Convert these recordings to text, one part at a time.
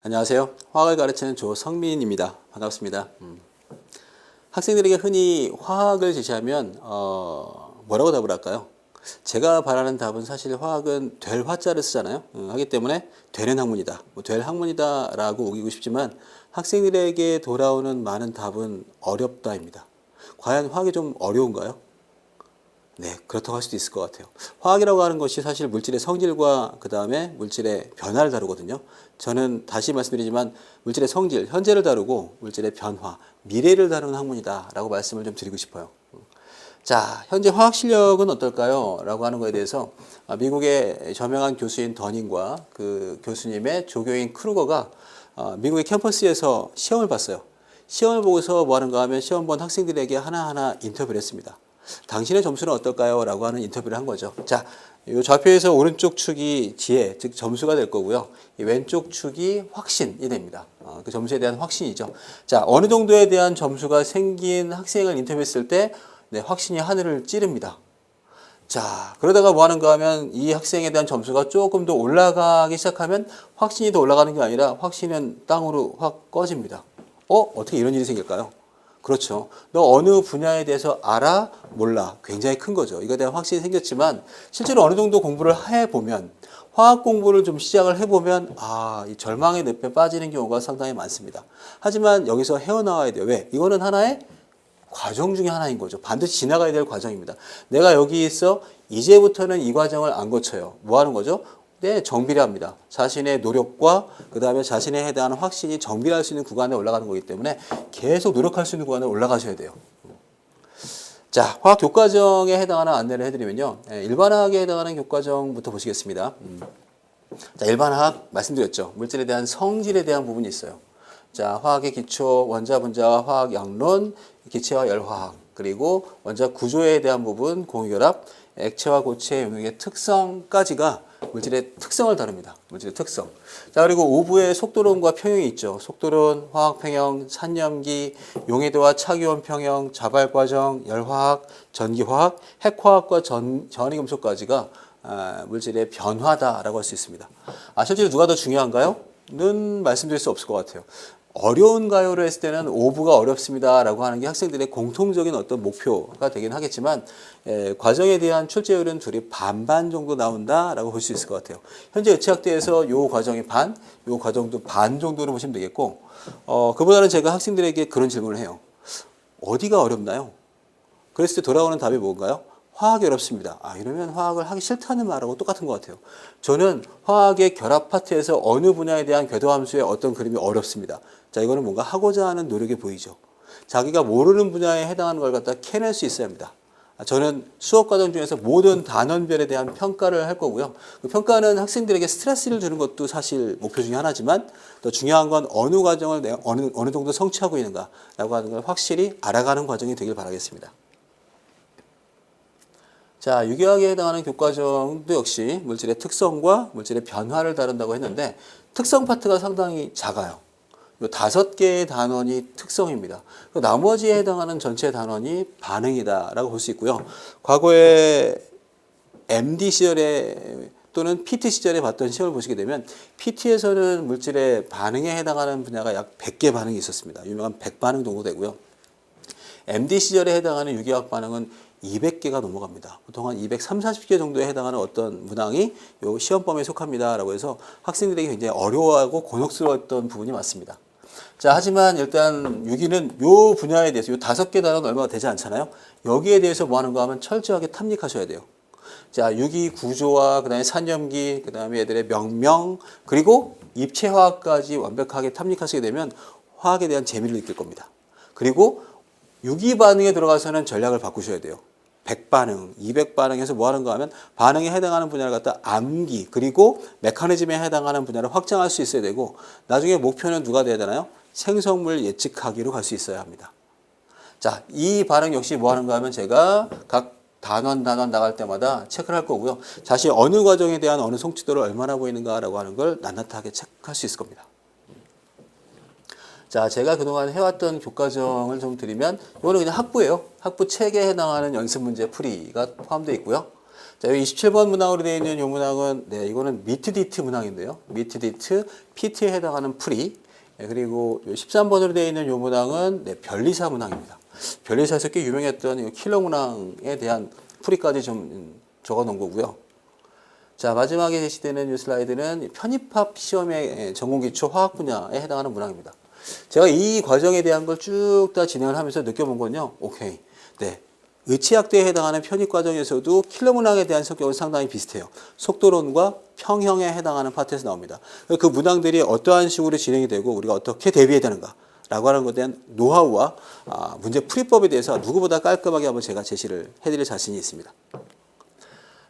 안녕하세요. 화학을 가르치는 조성민입니다. 반갑습니다. 학생들에게 흔히 화학을 제시하면 뭐라고 답을 할까요? 제가 바라는 답은 사실 화학은 될 화자를 쓰잖아요. 하기 때문에 되는 학문이다, 될 학문이다 라고 우기고 싶지만 학생들에게 돌아오는 많은 답은 어렵다입니다. 과연 화학이 좀 어려운가요? 네, 그렇다고 할 수도 있을 것 같아요. 화학이라고 하는 것이 사실 물질의 성질과 그 다음에 물질의 변화를 다루거든요. 저는 다시 말씀드리지만 물질의 성질, 현재를 다루고 물질의 변화, 미래를 다루는 학문이다 라고 말씀을 좀 드리고 싶어요. 자, 현재 화학 실력은 어떨까요? 라고 하는 거에 대해서 미국의 저명한 교수인 더닝과 그 교수님의 조교인 크루거가 미국의 캠퍼스에서 시험을 봤어요. 시험을 보고서 뭐 하는가 하면 시험 본 학생들에게 하나하나 인터뷰를 했습니다. 당신의 점수는 어떨까요? 라고 하는 인터뷰를 한 거죠. 자, 이 좌표에서 오른쪽 축이 지혜, 즉 점수가 될 거고요. 이 왼쪽 축이 확신이 됩니다. 그 점수에 대한 확신이죠. 자, 어느 정도에 대한 점수가 생긴 학생을 인터뷰했을 때 네, 확신이 하늘을 찌릅니다. 자, 그러다가 뭐 하는가 하면 이 학생에 대한 점수가 조금 더 올라가기 시작하면 확신이 더 올라가는 게 아니라 확신은 땅으로 확 꺼집니다. 어떻게 이런 일이 생길까요? 그렇죠. 너 어느 분야에 대해서 알아? 몰라. 굉장히 큰 거죠. 이거에 대한 확신이 생겼지만 실제로 어느 정도 공부를 해보면 화학 공부를 좀 시작을 해보면 이 절망의 늪에 빠지는 경우가 상당히 많습니다. 하지만 여기서 헤어나와야 돼요. 왜? 이거는 하나의 과정 중에 하나인 거죠. 반드시 지나가야 될 과정입니다. 내가 여기 있어 이제부터는 이 과정을 안 거쳐요. 뭐 하는 거죠? 네, 정비를 합니다. 자신의 노력과 그 다음에 자신에 해당하는 확신이 정비할 수 있는 구간에 올라가는 거기 때문에 계속 노력할 수 있는 구간에 올라가셔야 돼요. 자, 화학 교과정에 해당하는 안내를 해드리면요. 일반화학에 해당하는 교과정부터 보시겠습니다. 자, 일반화학 말씀드렸죠. 물질에 대한 성질에 대한 부분이 있어요. 자, 화학의 기초, 원자, 분자와 화학 양론, 기체와 열화학, 그리고 원자 구조에 대한 부분, 공유결합, 액체와 고체 용액의 특성까지가 물질의 특성을 다룹니다. 물질의 특성. 자, 그리고 5부에 속도론과 평형이 있죠. 속도론, 화학평형, 산염기, 용해도와 차기원 평형, 자발과정, 열화학, 전기화학, 핵화학과 전이금속까지가 물질의 변화다라고 할 수 있습니다. 실제로 누가 더 중요한가요? 는 말씀드릴 수 없을 것 같아요. 어려운가요로 했을 때는 5부가 어렵습니다라고 하는 게 학생들의 공통적인 어떤 목표가 되긴 하겠지만 과정에 대한 출제율은 둘이 반반 정도 나온다라고 볼 수 있을 것 같아요. 현재 의체학대에서 이 과정이 반, 이 과정도 반 정도로 보시면 되겠고 그보다는 제가 학생들에게 그런 질문을 해요. 어디가 어렵나요? 그랬을 때 돌아오는 답이 뭔가요? 화학이 어렵습니다. 이러면 화학을 하기 싫다는 말하고 똑같은 것 같아요. 저는 화학의 결합 파트에서 어느 분야에 대한 궤도함수의 어떤 그림이 어렵습니다. 자, 이거는 뭔가 하고자 하는 노력이 보이죠. 자기가 모르는 분야에 해당하는 걸 갖다 캐낼 수 있어야 합니다. 저는 수업 과정 중에서 모든 단원별에 대한 평가를 할 거고요. 그 평가는 학생들에게 스트레스를 주는 것도 사실 목표 중에 하나지만 더 중요한 건 어느 과정을 내가 어느 정도 성취하고 있는가라고 하는 걸 확실히 알아가는 과정이 되길 바라겠습니다. 자, 유기화학에 해당하는 교과정도 역시 물질의 특성과 물질의 변화를 다룬다고 했는데 특성 파트가 상당히 작아요. 이 5개의 단원이 특성입니다. 나머지에 해당하는 전체 단원이 반응이다라고 볼 수 있고요. 과거에 MD 시절에 또는 PT 시절에 봤던 시험을 보시게 되면 PT에서는 물질의 반응에 해당하는 분야가 약 100개 반응이 있었습니다. 유명한 100반응 정도 되고요. MD 시절에 해당하는 유기화학 반응은 200개가 넘어갑니다. 보통 한 230, 40개 정도에 해당하는 어떤 문항이 요 시험 범위에 속합니다라고 해서 학생들에게 굉장히 어려워하고 곤혹스러웠던 부분이 맞습니다. 자, 하지만 일단 유기는 요 분야에 대해서 요 5개 단어는 얼마가 되지 않잖아요. 여기에 대해서 뭐 하는가 하면 철저하게 탐닉하셔야 돼요. 자, 유기 구조와 그다음에 산염기, 그다음에 얘들의 명명, 그리고 입체화학까지 완벽하게 탐닉하시게 되면 화학에 대한 재미를 느낄 겁니다. 그리고 유기 반응에 들어가서는 전략을 바꾸셔야 돼요. 100반응, 200반응에서 뭐 하는가 하면 반응에 해당하는 분야를 갖다 암기, 그리고 메커니즘에 해당하는 분야를 확장할 수 있어야 되고 나중에 목표는 누가 돼야 되나요? 생성물 예측하기로 갈 수 있어야 합니다. 자, 이 반응 역시 뭐 하는가 하면 제가 각 단원 나갈 때마다 체크를 할 거고요. 자신이 어느 과정에 대한 어느 성취도를 얼마나 보이는가라고 하는 걸 낱낱하게 체크할 수 있을 겁니다. 자, 제가 그동안 해왔던 교과정을 좀 드리면 이거는 그냥 학부예요. 학부 책에 해당하는 연습 문제 풀이가 포함되어 있고요. 자, 여기 27번 문항으로 되어 있는 이 문항은, 네, 이거는 미트디트 문항인데요. 미트디트, 피트에 해당하는 풀이. 네, 그리고 13번으로 되어 있는 이 문항은, 네, 변리사 문항입니다. 변리사에서 꽤 유명했던 이 킬러 문항에 대한 풀이까지 좀 적어 놓은 거고요. 자, 마지막에 제시되는 이 슬라이드는 편입합 시험의 전공기초 화학 분야에 해당하는 문항입니다. 제가 이 과정에 대한 걸 쭉 다 진행을 하면서 느껴본 건요. 오케이. 네. 의치학대에 해당하는 편입 과정에서도 킬러 문항에 대한 성격은 상당히 비슷해요. 속도론과 평형에 해당하는 파트에서 나옵니다. 그 문항들이 어떠한 식으로 진행이 되고 우리가 어떻게 대비해야 되는가 라고 하는 것에 대한 노하우와 문제 풀이법에 대해서 누구보다 깔끔하게 한번 제가 제시를 해드릴 자신이 있습니다.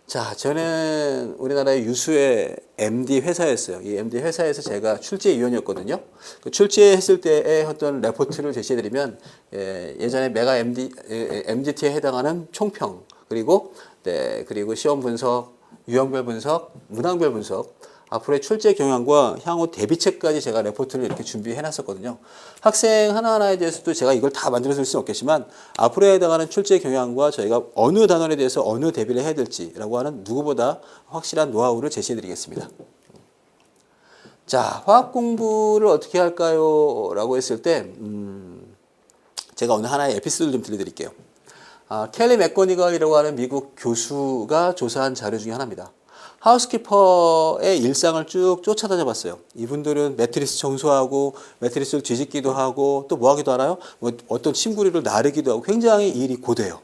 자, 저는 우리나라의 유수의 MD 회사였어요. 이 MD 회사에서 제가 출제위원이었거든요. 그 출제했을 때의 어떤 레포트를 제시해드리면, 예전에 메가 MDT에 해당하는 총평, 그리고, 네, 그리고 시험 분석, 유형별 분석, 문항별 분석, 앞으로의 출제 경향과 향후 대비책까지 제가 레포트를 이렇게 준비해 놨었거든요. 학생 하나하나에 대해서도 제가 이걸 다 만들어 줄 수는 없겠지만 앞으로에 해당하는 출제 경향과 저희가 어느 단원에 대해서 어느 대비를 해야 될지라고 하는 누구보다 확실한 노하우를 제시해 드리겠습니다. 자, 화학 공부를 어떻게 할까요? 라고 했을 때 제가 오늘 하나의 에피소드를 좀 들려드릴게요. 켈리 맥거니걸이라고 하는 미국 교수가 조사한 자료 중에 하나입니다. 하우스키퍼의 일상을 쭉 쫓아다녀 봤어요. 이분들은 매트리스 청소하고 매트리스를 뒤집기도 하고 또 뭐 하기도 하나요? 뭐 어떤 침구리를 나르기도 하고 굉장히 일이 고돼요.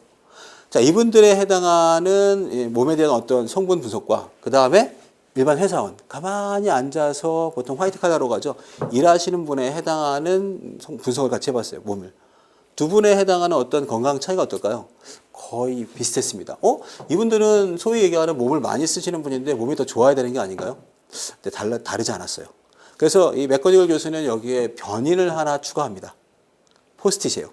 자, 이분들에 해당하는 몸에 대한 어떤 성분 분석과 그 다음에 일반 회사원 가만히 앉아서 보통 화이트 칼라로 가죠. 일하시는 분에 해당하는 분석을 같이 해봤어요. 몸을. 두 분에 해당하는 어떤 건강 차이가 어떨까요? 거의 비슷했습니다. 이분들은 소위 얘기하는 몸을 많이 쓰시는 분인데 몸이 더 좋아야 되는 게 아닌가요? 근데 다르지 않았어요. 그래서 이 맥거니걸 교수는 여기에 변인을 하나 추가합니다. 포스트잇이에요.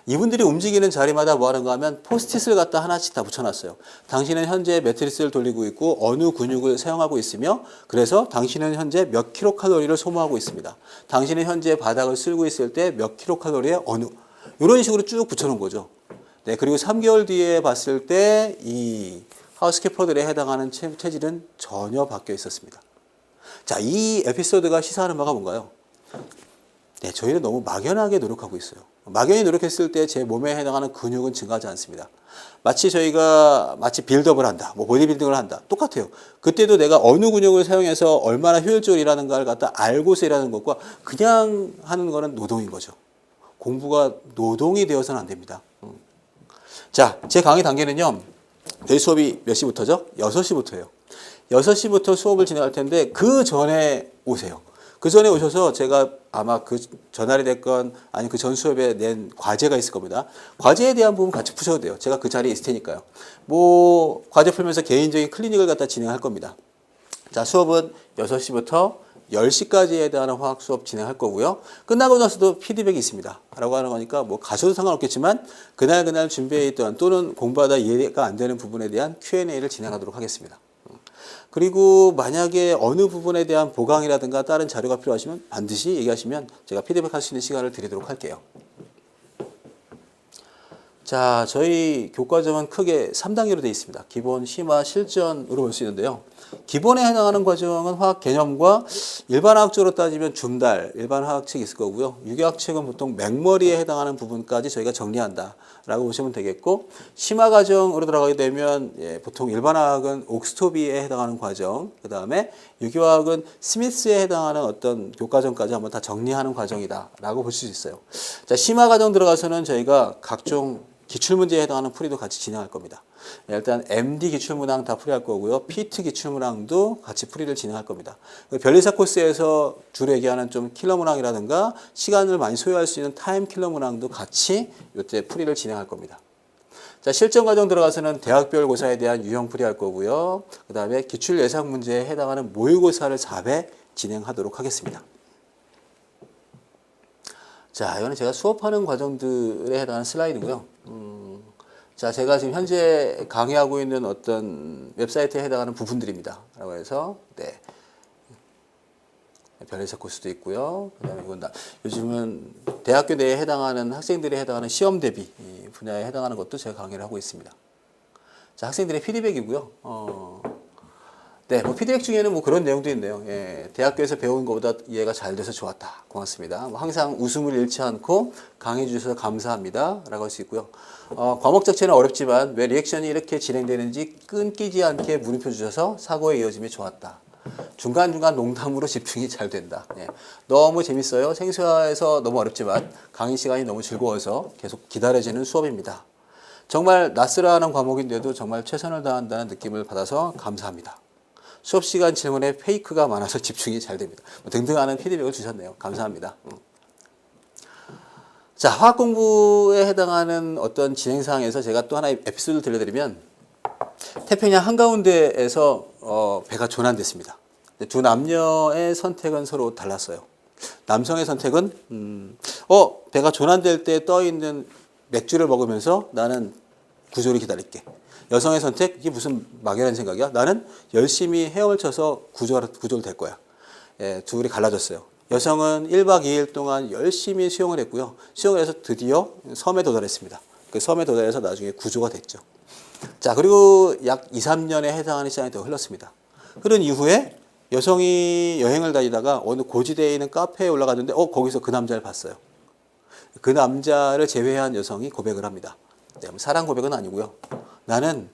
이분들이 움직이는 자리마다 뭐 하는가 하면 포스트잇을 갖다 하나씩 다 붙여놨어요. 당신은 현재 매트리스를 돌리고 있고 어느 근육을 사용하고 있으며 그래서 당신은 현재 몇 킬로칼로리를 소모하고 있습니다. 당신은 현재 바닥을 쓸고 있을 때 몇 킬로칼로리의 어느 이런 식으로 쭉 붙여놓은 거죠. 네, 그리고 3개월 뒤에 봤을 때 이 하우스키퍼들에 해당하는 체질은 전혀 바뀌어 있었습니다. 자, 이 에피소드가 시사하는 바가 뭔가요? 네, 저희는 너무 막연하게 노력하고 있어요. 막연히 노력했을 때 제 몸에 해당하는 근육은 증가하지 않습니다. 마치 저희가 빌드업을 한다, 뭐 보디빌딩을 한다. 똑같아요. 그때도 내가 어느 근육을 사용해서 얼마나 효율적으로 일하는가를 갖다 알고서 일하는 것과 그냥 하는 거는 노동인 거죠. 공부가 노동이 되어서는 안 됩니다. 자, 제 강의 단계는요. 저희 수업이 몇 시부터죠? 6시부터예요. 6시부터 수업을 진행할 텐데 그 전에 오세요. 그 전에 오셔서 제가 아마 그 전날이 됐건 아니면 그 전 수업에 낸 과제가 있을 겁니다. 과제에 대한 부분 같이 푸셔도 돼요. 제가 그 자리에 있을 테니까요. 뭐 과제 풀면서 개인적인 클리닉을 갖다 진행할 겁니다. 자, 수업은 6시부터 10시까지에 해당하는 화학 수업 진행할 거고요. 끝나고 나서도 피드백이 있습니다. 라고 하는 거니까 뭐 가셔도 상관없겠지만 그날 준비해 있던 또는 공부하다 이해가 안 되는 부분에 대한 Q&A를 진행하도록 하겠습니다. 그리고 만약에 어느 부분에 대한 보강이라든가 다른 자료가 필요하시면 반드시 얘기하시면 제가 피드백할 수 있는 시간을 드리도록 할게요. 자, 저희 교과정은 크게 3단계로 되어 있습니다. 기본, 심화, 실전으로 볼 수 있는데요. 기본에 해당하는 과정은 화학 개념과 일반화학적으로 따지면 줌달, 일반화학책이 있을 거고요. 유기화학책은 보통 맥머리에 해당하는 부분까지 저희가 정리한다라고 보시면 되겠고, 심화 과정으로 들어가게 되면 보통 일반화학은 옥스토비에 해당하는 과정, 그 다음에 유기화학은 스미스에 해당하는 어떤 교과정까지 한번 다 정리하는 과정이다라고 볼 수 있어요. 자, 심화 과정 들어가서는 저희가 각종 기출문제에 해당하는 풀이도 같이 진행할 겁니다. 일단 MD 기출문항 다 풀이할 거고요. PT 기출문항도 같이 풀이를 진행할 겁니다. 변리사 코스에서 주로 얘기하는 좀 킬러 문항이라든가 시간을 많이 소요할 수 있는 타임 킬러 문항도 같이 이때 풀이를 진행할 겁니다. 자, 실전 과정 들어가서는 대학별 고사에 대한 유형 풀이할 거고요. 그 다음에 기출 예상 문제에 해당하는 모의고사를 4회 진행하도록 하겠습니다. 자, 이거는 제가 수업하는 과정들에 해당하는 슬라이드고요. 자, 제가 지금 현재 강의하고 있는 어떤 웹사이트에 해당하는 부분들입니다. 라고 해서, 네. 변리사 코스도 있고요. 그 다음에 이건 요즘은 대학교 내에 해당하는 학생들에 해당하는 시험 대비 분야에 해당하는 것도 제가 강의를 하고 있습니다. 자, 학생들의 피드백이고요. 네, 뭐 피드백 중에는 뭐 그런 내용도 있네요. 예, 대학교에서 배운 것보다 이해가 잘 돼서 좋았다. 고맙습니다. 뭐 항상 웃음을 잃지 않고 강의해 주셔서 감사합니다. 라고 할 수 있고요. 과목 자체는 어렵지만 왜 리액션이 이렇게 진행되는지 끊기지 않게 물음표 주셔서 사고에 이어짐이 좋았다. 중간중간 농담으로 집중이 잘 된다. 예, 너무 재밌어요. 생소해서 너무 어렵지만 강의 시간이 너무 즐거워서 계속 기다려지는 수업입니다. 정말 낯설어하는 과목인데도 정말 최선을 다한다는 느낌을 받아서 감사합니다. 수업 시간 질문에 페이크가 많아서 집중이 잘 됩니다. 등등 하는 피드백을 주셨네요. 감사합니다. 자, 화학 공부에 해당하는 어떤 진행 사항에서 제가 또 하나의 에피소드를 들려드리면 태평양 한가운데에서 배가 조난됐습니다. 두 남녀의 선택은 서로 달랐어요. 남성의 선택은 배가 조난될 때 떠있는 맥주를 먹으면서 나는 구조를 기다릴게. 여성의 선택, 이게 무슨 막연한 생각이야? 나는 열심히 헤엄을 쳐서 구조를 될 거야. 예, 둘이 갈라졌어요. 여성은 1박 2일 동안 열심히 수영을 했고요. 수영을 해서 드디어 섬에 도달했습니다. 그 섬에 도달해서 나중에 구조가 됐죠. 자, 그리고 약 2, 3년에 해당하는 시간이 더 흘렀습니다. 흐른 이후에 여성이 여행을 다니다가 어느 고지대에 있는 카페에 올라갔는데 거기서 그 남자를 봤어요. 그 남자를 제외한 여성이 고백을 합니다. 네, 사랑 고백은 아니고요. 나는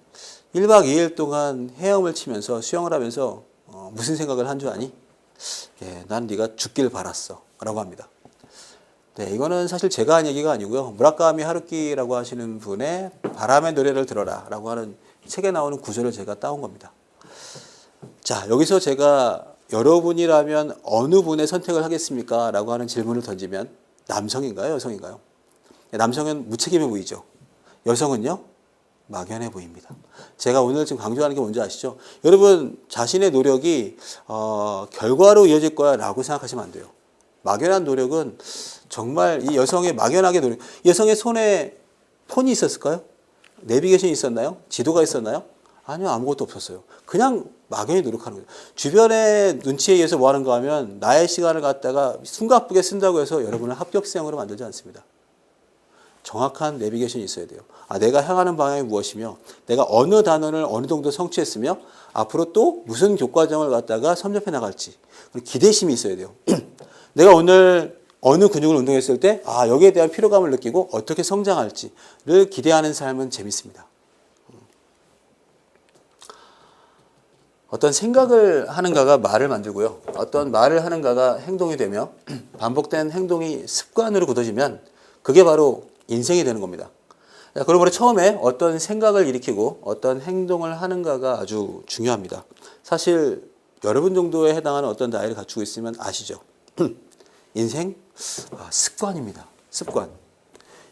1박 2일 동안 헤엄을 치면서 수영을 하면서 무슨 생각을 한 줄 아니? 예, 난 네가 죽길 바랐어 라고 합니다. 네, 이거는 사실 제가 한 얘기가 아니고요. 무라카미 하루키라고 하시는 분의 바람의 노래를 들어라 라고 하는 책에 나오는 구절을 제가 따온 겁니다. 자, 여기서 제가 여러분이라면 어느 분의 선택을 하겠습니까? 라고 하는 질문을 던지면 남성인가요? 여성인가요? 남성은 무책임해 보이죠. 여성은요? 막연해 보입니다. 제가 오늘 지금 강조하는 게 뭔지 아시죠? 여러분 자신의 노력이 결과로 이어질 거야 라고 생각하시면 안 돼요. 막연한 노력은 정말 이 여성의 막연하게 노력, 여성의 손에 폰이 있었을까요? 내비게이션이 있었나요? 지도가 있었나요? 아니요, 아무것도 없었어요. 그냥 막연히 노력하는 거예요. 주변의 눈치에 의해서 뭐 하는가 하면 나의 시간을 갖다가 숨가쁘게 쓴다고 해서 여러분을 합격생으로 만들지 않습니다. 정확한 내비게이션이 있어야 돼요. 내가 향하는 방향이 무엇이며 내가 어느 단원을 어느 정도 성취했으며 앞으로 또 무슨 교과정을 갖다가 섭렵해 나갈지 기대심이 있어야 돼요. 내가 오늘 어느 근육을 운동했을 때 여기에 대한 피로감을 느끼고 어떻게 성장할지를 기대하는 삶은 재밌습니다. 어떤 생각을 하는가가 말을 만들고요. 어떤 말을 하는가가 행동이 되며 반복된 행동이 습관으로 굳어지면 그게 바로 인생이 되는 겁니다. 그러므로 처음에 어떤 생각을 일으키고 어떤 행동을 하는가가 아주 중요합니다. 사실 여러분 정도에 해당하는 어떤 나이를 갖추고 있으면 아시죠? 인생? 습관입니다. 습관.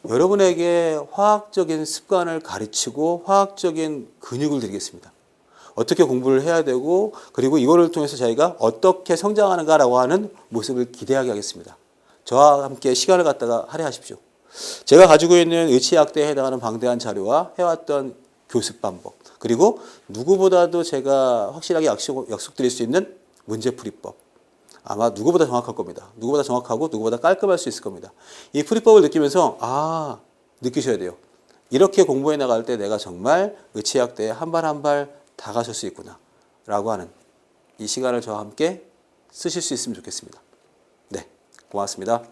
여러분에게 화학적인 습관을 가르치고 화학적인 근육을 드리겠습니다. 어떻게 공부를 해야 되고 그리고 이거를 통해서 자기가 어떻게 성장하는가라고 하는 모습을 기대하게 하겠습니다. 저와 함께 시간을 갖다가 할애하십시오. 제가 가지고 있는 의치학대에 해당하는 방대한 자료와 해왔던 교습 방법 그리고 누구보다도 제가 확실하게 약속드릴 수 있는 문제풀이법 아마 누구보다 정확할 겁니다. 누구보다 정확하고 누구보다 깔끔할 수 있을 겁니다. 이 풀이법을 느끼면서 느끼셔야 돼요. 이렇게 공부해 나갈 때 내가 정말 의치학대에 한 발 한 발 다가설 수 있구나 라고 하는 이 시간을 저와 함께 쓰실 수 있으면 좋겠습니다. 네, 고맙습니다.